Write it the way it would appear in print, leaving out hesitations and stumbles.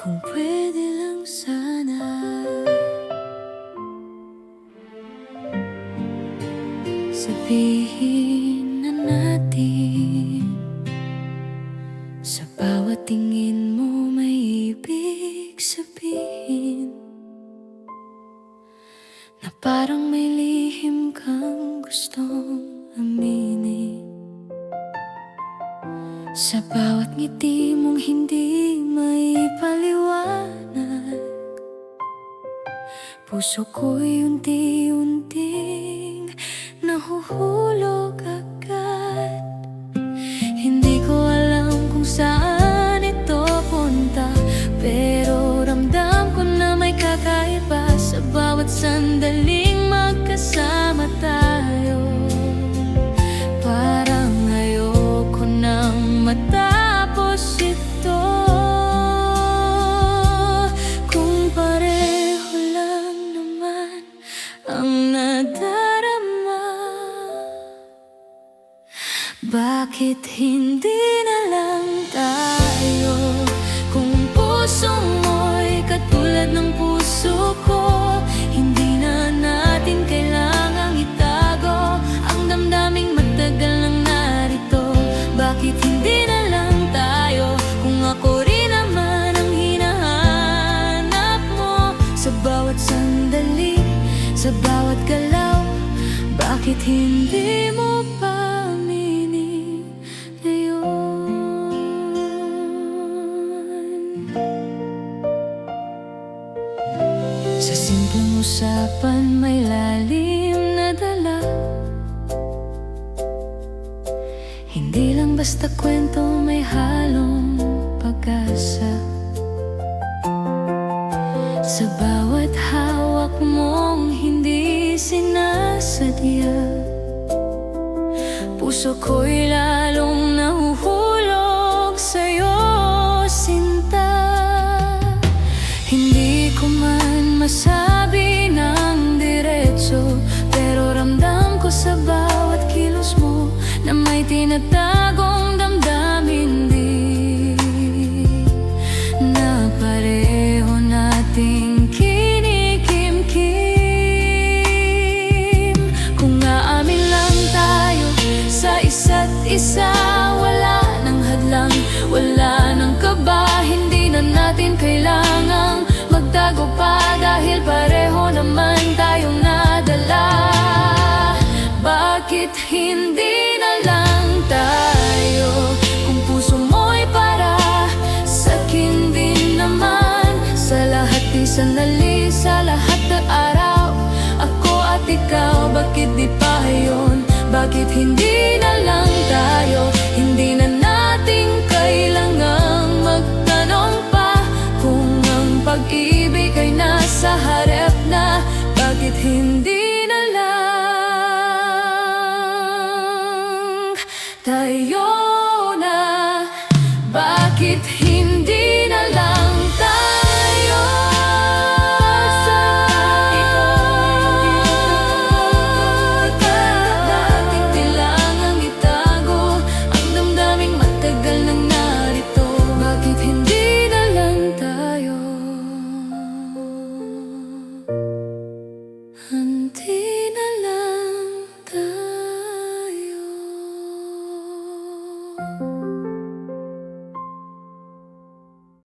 Kung pwede lang sana sabihin na natin, sa bawat tingin mo may ibig sabihin, na parang may lihim kang gustong aminin. Sa bawat ngiti mong hindi maipaliwanag, puso ko'y unti-unting nahuhulog agad. Hindi ko alam kung saan ito punta, pero ramdam ko na may kakaiba sa bawat sandaling magkasama tayo. Parang ayoko nang matapos ito, kung pareho lang naman ang nadarama. Bakit hindi na lang tayo? Kung puso mo'y katulad ng puso ko, hindi na natin kailangang itago ang damdaming matagal nang narito. Bakit hindi na lang tayo? Kung ako rin naman ang hinahanap mo sa bawat sandali, sa bawat galaw. Bakit hindi mo pa aminin ngayon? Sa simpleng usapan may lalim na dala, hindi lang basta kwento, may halong pag-asa. Sa bawat hawak mong hindi sinasadya, puso ko'y lalong nahuhulog sa'yo, sinta. Hindi ko man masabi ng diretso, pero ramdam ko sa bawat kilos mo na may tinatagong damdamin din, na pareho nating kinikimkim. Kung aamin lang tayo sa isa't isa, wala nang hadlang, wala nang kaba. Hindi na natin kailangang magtago pa, dahil pareho naman tayong nadala. Bakit hindi na lang tayo? Kung puso mo'y para sa'kin din naman, sa lahat ng sandali, sa lahat ng araw, ako at ikaw. Bakit di pa yun? Bakit hindi na lang tayo? Hindi na natin kailangang magtanong pa kung ang pag-ibig ay nasa harap na. Bakit hindi na lang tayo na? Bakit